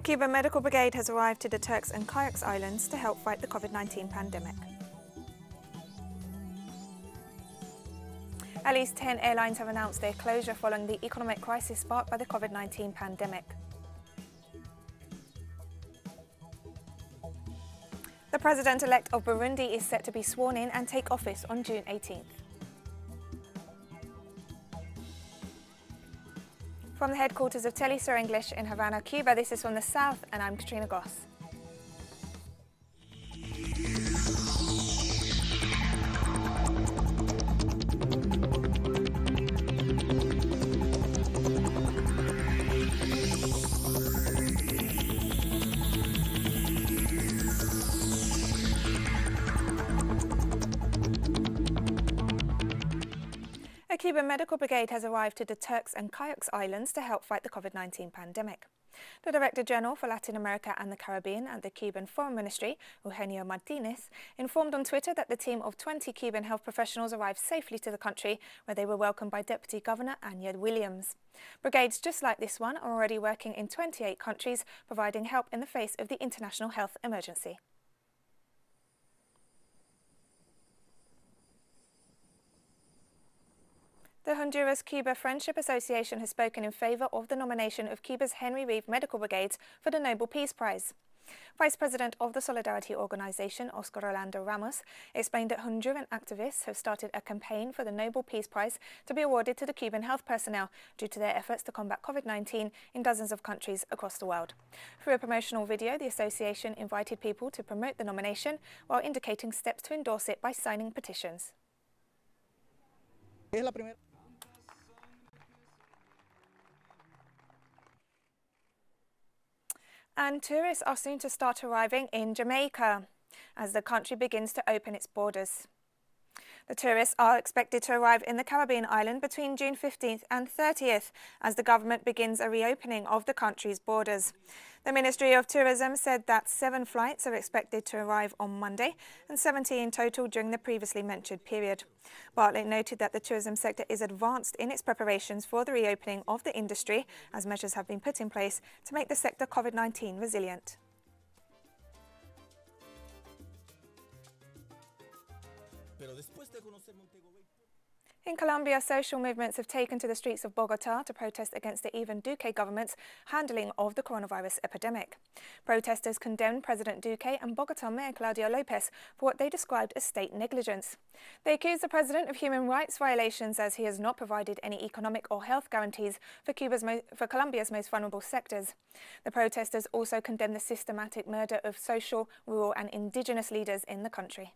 Cuban medical brigade has arrived to the Turks and Caicos Islands to help fight the COVID-19 pandemic. At least 10 airlines have announced their closure following the economic crisis sparked by the COVID-19 pandemic. The president-elect of Burundi is set to be sworn in and take office on June 18th. From the headquarters of Telesur English in Havana, Cuba, this is From the South, and I'm Katrina Goss. A Cuban medical brigade has arrived to the Turks and Caicos Islands to help fight the COVID-19 pandemic. The Director General for Latin America and the Caribbean at the Cuban Foreign Ministry, Eugenio Martinez, informed on Twitter that the team of 20 Cuban health professionals arrived safely to the country, where they were welcomed by Deputy Governor Anya Williams. Brigades just like this one are already working in 28 countries, providing help in the face of the international health emergency. The Honduras-Cuba Friendship Association has spoken in favour of the nomination of Cuba's Henry Reeve Medical Brigades for the Nobel Peace Prize. Vice President of the Solidarity Organization, Oscar Orlando Ramos, explained that Honduran activists have started a campaign for the Nobel Peace Prize to be awarded to the Cuban health personnel due to their efforts to combat COVID-19 in dozens of countries across the world. Through a promotional video, the association invited people to promote the nomination while indicating steps to endorse it by signing petitions. And tourists are soon to start arriving in Jamaica as the country begins to open its borders. The tourists are expected to arrive in the Caribbean island between June 15th and 30th as the government begins a reopening of the country's borders. The Ministry of Tourism said that 7 flights are expected to arrive on Monday and 70 in total during the previously mentioned period. Bartlett noted that the tourism sector is advanced in its preparations for the reopening of the industry as measures have been put in place to make the sector COVID-19 resilient. In Colombia, social movements have taken to the streets of Bogotá to protest against the Ivan Duque government's handling of the coronavirus epidemic. Protesters condemned President Duque and Bogotá Mayor Claudia Lopez for what they described as state negligence. They accused the president of human rights violations as he has not provided any economic or health guarantees for Colombia's most vulnerable sectors. The protesters also condemned the systematic murder of social, rural and indigenous leaders in the country.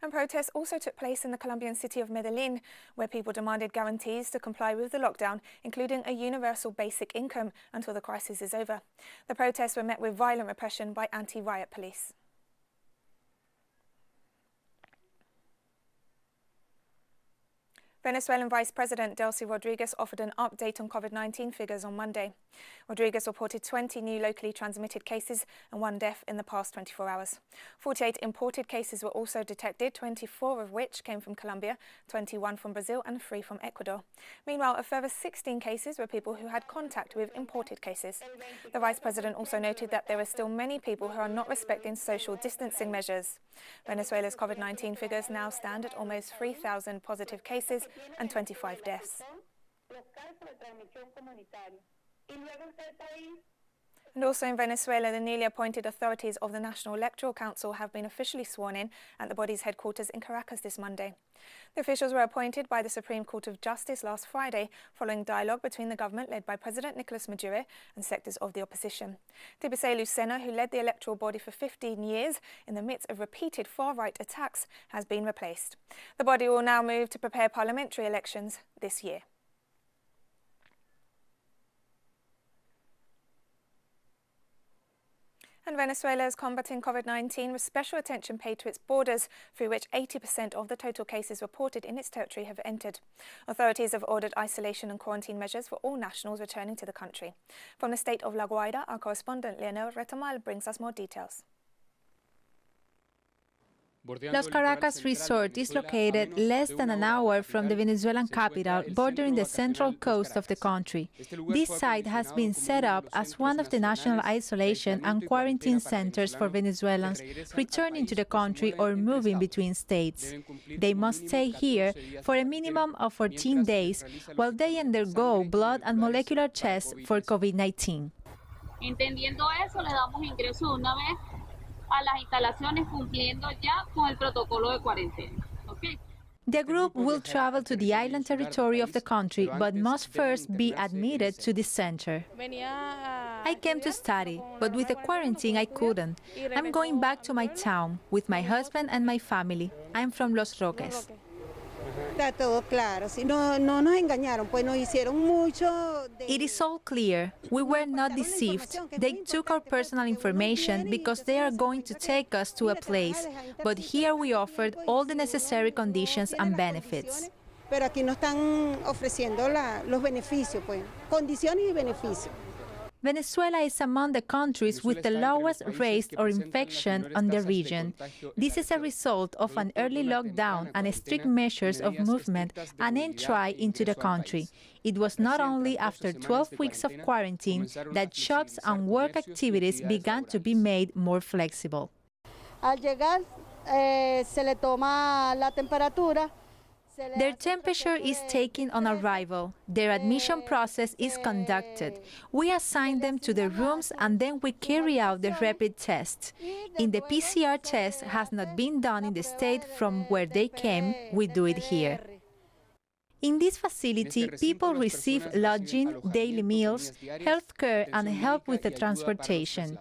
And protests also took place in the Colombian city of Medellin, where people demanded guarantees to comply with the lockdown, including a universal basic income until the crisis is over. The protests were met with violent repression by anti-riot police. Venezuelan Vice President Delcy Rodriguez offered an update on COVID-19 figures on Monday. Rodriguez reported 20 new locally transmitted cases and 1 death in the past 24 hours. 48 imported cases were also detected, 24 of which came from Colombia, 21 from Brazil and 3 from Ecuador. Meanwhile, a further 16 cases were people who had contact with imported cases. The Vice President also noted that there are still many people who are not respecting social distancing measures. Venezuela's COVID-19 figures now stand at almost 3,000 positive cases and 25 deaths. And also in Venezuela, the newly appointed authorities of the National Electoral Council have been officially sworn in at the body's headquarters in Caracas this Monday. The officials were appointed by the Supreme Court of Justice last Friday, following dialogue between the government led by President Nicolas Maduro and sectors of the opposition. Tibisay Lucena, who led the electoral body for 15 years in the midst of repeated far-right attacks, has been replaced. The body will now move to prepare parliamentary elections this year. And Venezuela is combating COVID-19 with special attention paid to its borders, through which 80% of the total cases reported in its territory have entered. Authorities have ordered isolation and quarantine measures for all nationals returning to the country. From the state of La Guaira, our correspondent Leonel Retamal brings us more details. Los Caracas Resort is located less than an hour from the Venezuelan capital, bordering the central coast of the country. This site has been set up as one of the national isolation and quarantine centers for Venezuelans returning to the country or moving between states. They must stay here for a minimum of 14 days while they undergo blood and molecular tests for COVID-19. Entendiendo eso, le damos ingreso de una vez a las instalaciones cumpliendo ya con el protocolo de cuarentena. Okay. The group will travel to the island territory of the country, but must first be admitted to this center. I came to study, but with the quarantine I couldn't. I'm going back to my town with my husband and my family. I'm from Los Roques. It is all clear. We were not deceived. They took our personal information because they are going to take us to a place. But here we offered all the necessary conditions and benefits. Venezuela is among the countries with the lowest rate of infection on the region. This is a result of an early lockdown and strict measures of movement and entry into the country. It was not only after 12 weeks of quarantine that shops and work activities began to be made more flexible. Al llegar, se le toma la temperatura. Their temperature is taken on arrival. Their admission process is conducted. We assign them to the rooms and then we carry out the rapid test. If the PCR test has not been done in the state from where they came, we do it here. In this facility, people receive lodging, daily meals, health care, and help with the transportation.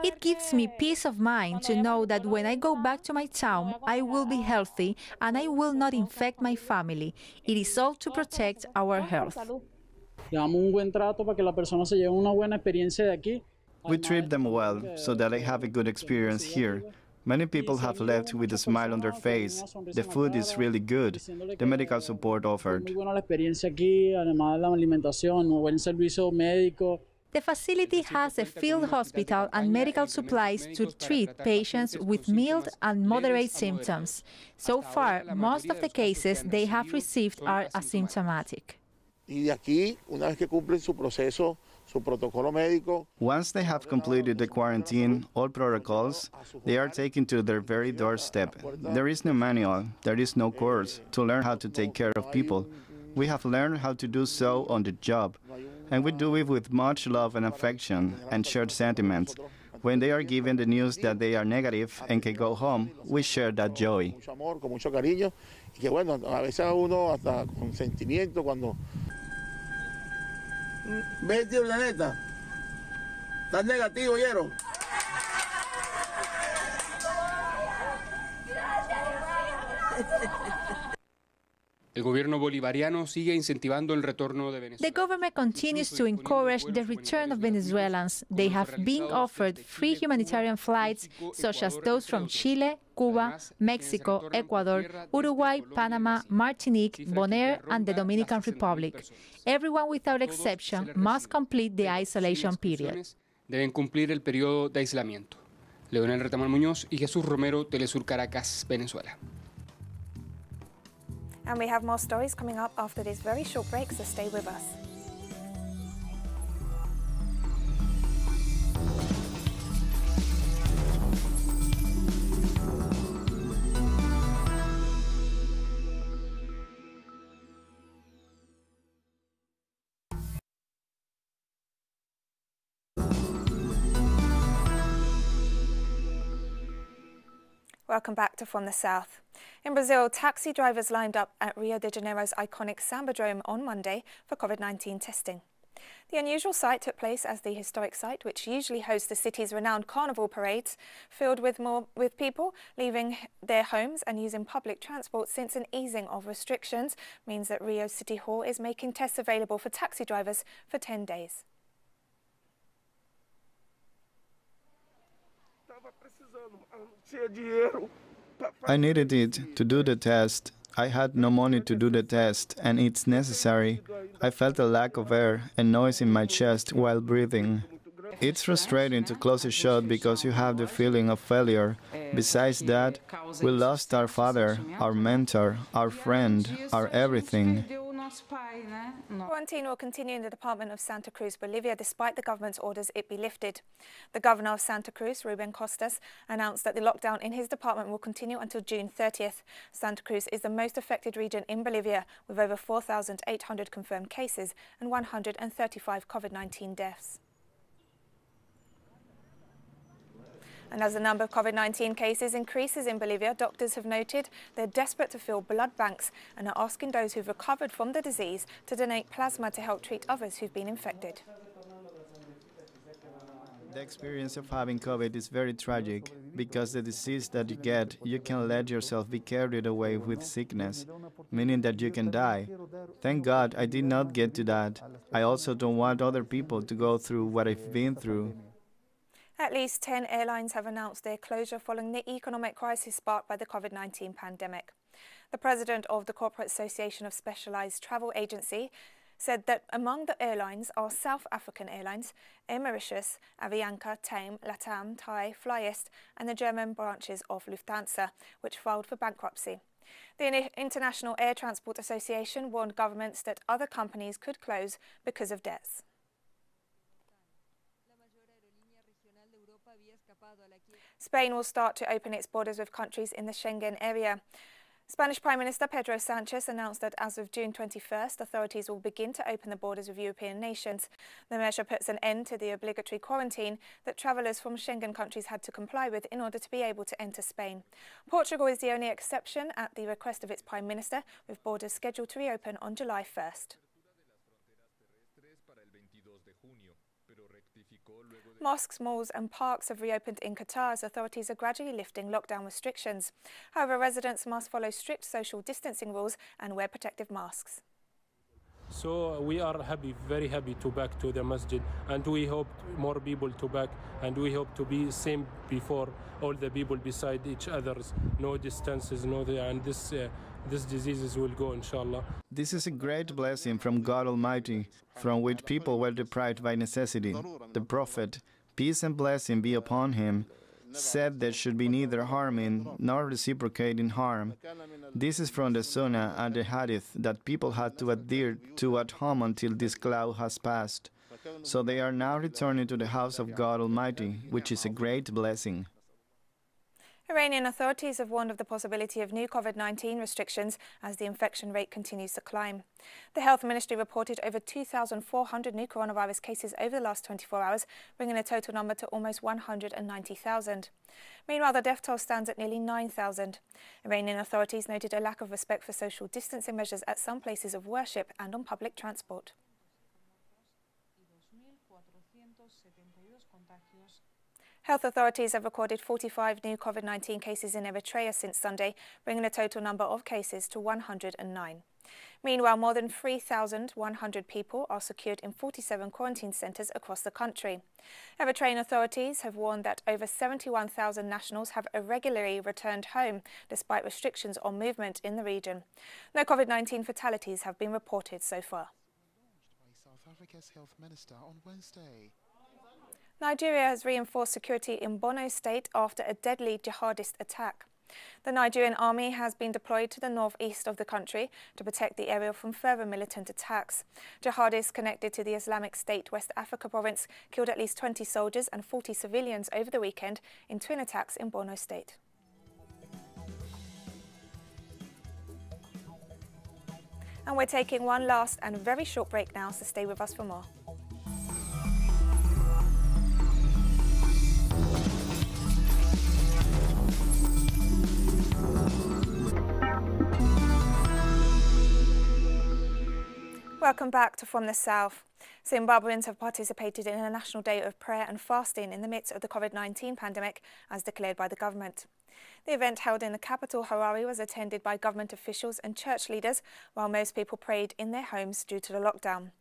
It gives me peace of mind to know that when I go back to my town, I will be healthy and I will not infect my family. It is all to protect our health. We treat them well so that they have a good experience here. Many people have left with a smile on their face. The food is really good. The medical support offered. The facility has a field hospital and medical supplies to treat patients with mild and moderate symptoms. So far, most of the cases they have received are asymptomatic. Once they have completed the quarantine, all protocols, they are taken to their very doorstep. There is no manual, there is no course to learn how to take care of people. We have learned how to do so on the job, and we do it with much love and affection and shared sentiments. When they are given the news that they are negative and can go home, we share that joy. Vete, Planeta. Estás negativo, ¿oyeron? El gobierno bolivariano sigue incentivando el retorno de Venezuela. The government continues to encourage the return of Venezuelans. They have been offered free humanitarian flights, such as those from Chile, Cuba, Mexico, Ecuador, Uruguay, Panama, Martinique, Bonaire, and the Dominican Republic. Everyone without exception must complete the isolation period. Deben cumplir el periodo de aislamiento. Leonel Retamal Muñoz y Jesús Romero, Telesur Caracas, Venezuela. And we have more stories coming up after this very short break, so stay with us. Welcome back to From the South. In Brazil, taxi drivers lined up at Rio de Janeiro's iconic Sambadrome on Monday for COVID-19 testing. The unusual sight took place as the historic site, which usually hosts the city's renowned carnival parades, filled with people leaving their homes and using public transport since an easing of restrictions means that Rio City Hall is making tests available for taxi drivers for 10 days. I needed it to do the test. I had no money to do the test, and it's necessary. I felt a lack of air and noise in my chest while breathing. It's frustrating to close a shop because you have the feeling of failure. Besides that, we lost our father, our mentor, our friend, our everything. Quarantine will continue in the department of Santa Cruz, Bolivia, despite the government's orders it be lifted. The governor of Santa Cruz, Ruben Costas, announced that the lockdown in his department will continue until June 30th. Santa Cruz is the most affected region in Bolivia, with over 4,800 confirmed cases and 135 COVID-19 deaths. And as the number of COVID-19 cases increases in Bolivia, doctors have noted they're desperate to fill blood banks and are asking those who've recovered from the disease to donate plasma to help treat others who've been infected. The experience of having COVID is very tragic because the disease that you get, you can let yourself be carried away with sickness, meaning that you can die. Thank God I did not get to that. I also don't want other people to go through what I've been through. At least 10 airlines have announced their closure following the economic crisis sparked by the COVID-19 pandemic. The president of the Corporate Association of Specialized Travel Agency said that among the airlines are South African Airlines, Air Mauritius, Avianca, TAME, LATAM, Thai, Flyest and the German branches of Lufthansa, which filed for bankruptcy. The International Air Transport Association warned governments that other companies could close because of debts. Spain will start to open its borders with countries in the Schengen area. Spanish Prime Minister Pedro Sánchez announced that as of June 21st, authorities will begin to open the borders with European nations. The measure puts an end to the obligatory quarantine that travellers from Schengen countries had to comply with in order to be able to enter Spain. Portugal is the only exception at the request of its Prime Minister, with borders scheduled to reopen on July 1st. Mosques, malls and parks have reopened in Qatar as authorities are gradually lifting lockdown restrictions. However, residents must follow strict social distancing rules and wear protective masks. So we are happy, very happy to back to the masjid, and we hope more people to back, and we hope to be same before all the people beside each others, no distances, and this diseases will go, inshallah. This is a great blessing from God Almighty, from which people were deprived by necessity. The Prophet, peace and blessing be upon him, said there should be neither harming nor reciprocating harm. This is from the Sunnah and the Hadith that people had to adhere to at home until this cloud has passed. So they are now returning to the house of God Almighty, which is a great blessing. Iranian authorities have warned of the possibility of new COVID-19 restrictions as the infection rate continues to climb. The Health Ministry reported over 2,400 new coronavirus cases over the last 24 hours, bringing the total number to almost 190,000. Meanwhile, the death toll stands at nearly 9,000. Iranian authorities noted a lack of respect for social distancing measures at some places of worship and on public transport. Health authorities have recorded 45 new COVID-19 cases in Eritrea since Sunday, bringing the total number of cases to 109. Meanwhile, more than 3,100 people are secured in 47 quarantine centres across the country. Eritrean authorities have warned that over 71,000 nationals have irregularly returned home, despite restrictions on movement in the region. No COVID-19 fatalities have been reported so far. South Africa's health minister on Wednesday. Nigeria has reinforced security in Borno State after a deadly jihadist attack. The Nigerian army has been deployed to the northeast of the country to protect the area from further militant attacks. Jihadists connected to the Islamic State West Africa province killed at least 20 soldiers and 40 civilians over the weekend in twin attacks in Borno State. And we're taking one last and very short break now, so stay with us for more. Welcome back to From the South. Zimbabweans have participated in a national day of prayer and fasting in the midst of the COVID-19 pandemic, as declared by the government. The event, held in the capital, Harare, was attended by government officials and church leaders, while most people prayed in their homes due to the lockdown.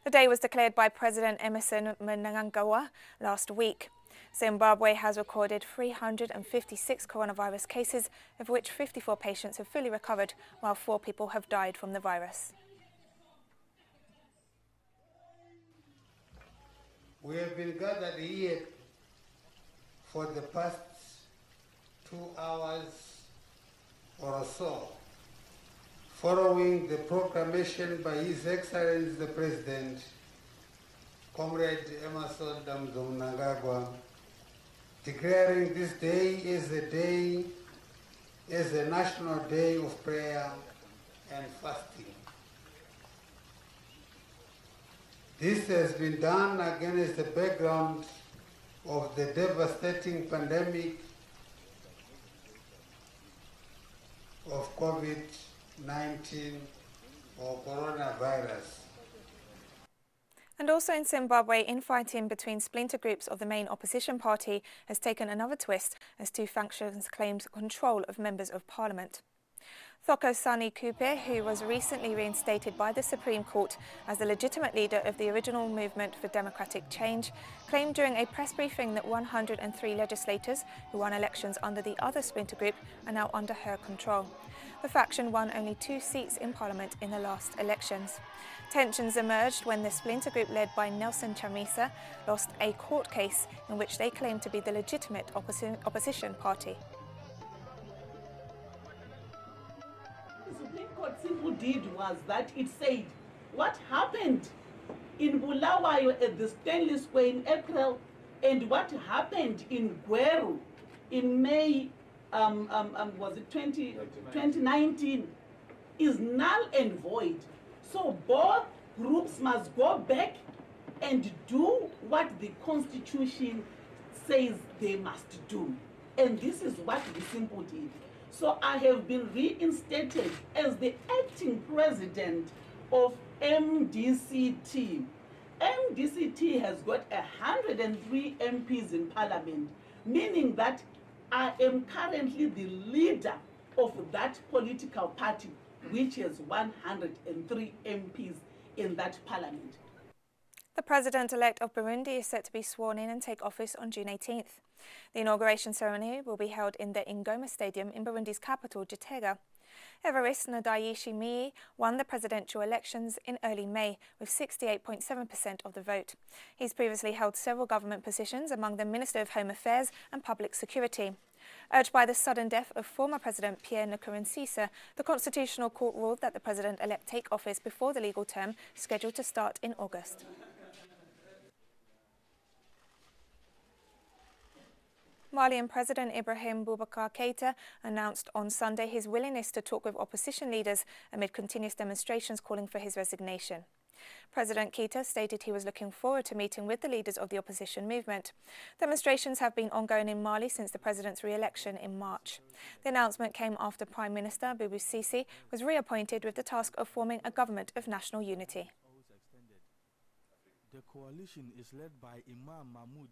The day was declared by President Emmerson Mnangagwa last week. Zimbabwe has recorded 356 coronavirus cases, of which 54 patients have fully recovered, while 4 people have died from the virus. We have been gathered here for the past 2 hours or so, following the proclamation by His Excellency the President, Comrade Emerson Damdong Nangagwa, declaring this day as a national day of prayer and fasting. This has been done against the background of the devastating pandemic of COVID-19 or coronavirus. And also in Zimbabwe, infighting between splinter groups of the main opposition party has taken another twist as two factions claimed control of members of parliament. Thokosani Kupe, who was recently reinstated by the Supreme Court as the legitimate leader of the original movement for democratic change, claimed during a press briefing that 103 legislators who won elections under the other splinter group are now under her control. The faction won only 2 seats in parliament in the last elections. Tensions emerged when the splinter group led by Nelson Chamisa lost a court case in which they claimed to be the legitimate opposition party. What Simple did was that it said what happened in Bulawayo at the Stanley Square in April and what happened in Gweru in May, was it 2019, is null and void. So both groups must go back and do what the Constitution says they must do. And this is what the Simple did. So I have been reinstated as the acting president of MDCT. MDCT has got 103 MPs in parliament, meaning that I am currently the leader of that political party, which has 103 MPs in that parliament. The president-elect of Burundi is set to be sworn in and take office on June 18th. The inauguration ceremony will be held in the Ingoma Stadium in Burundi's capital, Gitega. Evariste Ndayishimiye won the presidential elections in early May with 68.7% of the vote. He's previously held several government positions, among them Minister of Home Affairs and Public Security. Urged by the sudden death of former President Pierre Nkurunziza, the Constitutional Court ruled that the president-elect take office before the legal term scheduled to start in August. Malian President Ibrahim Boubacar Keïta announced on Sunday his willingness to talk with opposition leaders amid continuous demonstrations calling for his resignation. President Keïta stated he was looking forward to meeting with the leaders of the opposition movement. Demonstrations have been ongoing in Mali since the president's re-election in March. The announcement came after Prime Minister Boubou Sisi was reappointed with the task of forming a government of national unity. The coalition is led by Imam Mahmoud.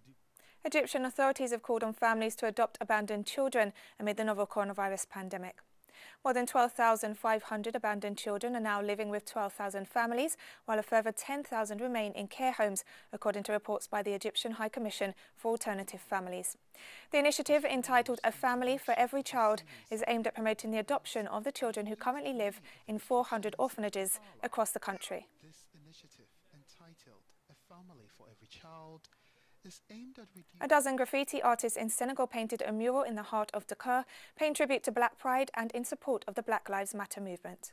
Egyptian authorities have called on families to adopt abandoned children amid the novel coronavirus pandemic. More than 12,500 abandoned children are now living with 12,000 families, while a further 10,000 remain in care homes, according to reports by the Egyptian High Commission for Alternative Families. The initiative, entitled A Family for Every Child, is aimed at promoting the adoption of the children who currently live in 400 orphanages across the country. This initiative, entitled A Family for Every Child, is aimed at a dozen graffiti artists in Senegal painted a mural in the heart of Dakar, paying tribute to Black Pride and in support of the Black Lives Matter movement.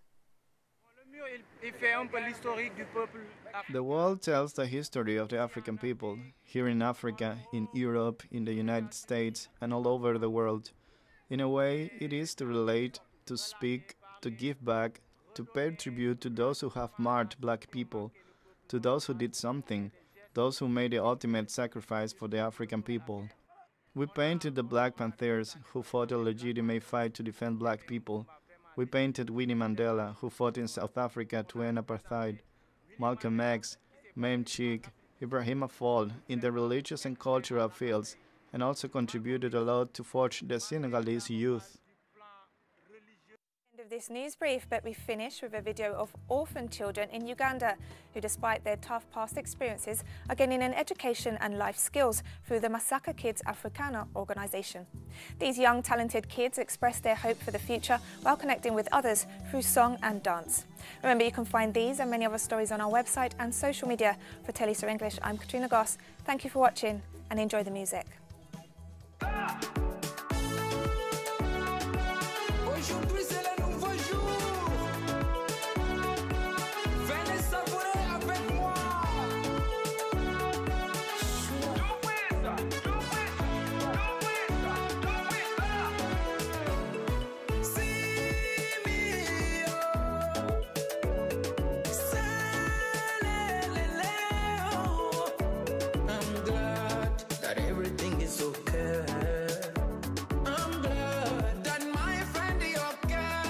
The wall tells the history of the African people, here in Africa, in Europe, in the United States, and all over the world. In a way, it is to relate, to speak, to give back, to pay tribute to those who have marked Black people, to those who did something, those who made the ultimate sacrifice for the African people. We painted the Black Panthers, who fought a legitimate fight to defend Black people. We painted Winnie Mandela, who fought in South Africa to end apartheid, Malcolm X, Mame Cheek, Ibrahim Fall in the religious and cultural fields, and also contributed a lot to forge the Senegalese youth. This news brief, but we finish with a video of orphan children in Uganda who, despite their tough past experiences, are gaining an education and life skills through the Masaka Kids Africana organisation. These young talented kids express their hope for the future while connecting with others through song and dance. Remember, you can find these and many other stories on our website and social media. For Telesur English, I'm Katrina Goss. Thank you for watching and enjoy the music. Aujourd'hui c'est le nouveau jour. Venez savourer avec moi. I'm glad that everything is okay. I'm glad that my friend is okay.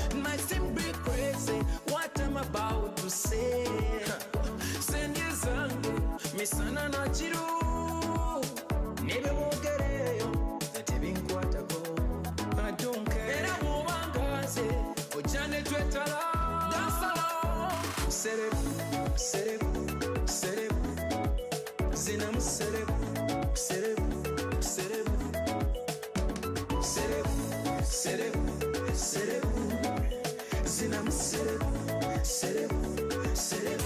It might seem be crazy what I'm about to say. Send you something, me sana na chiru. Nebe mogereyo, zati binkwata go. I don't care. Era mubangaze, ojane twetala. Dance along. Serep, serep, serep. Zinam serep, serep, serep. Serep, serep, serep. Zinam serep, serep, serep.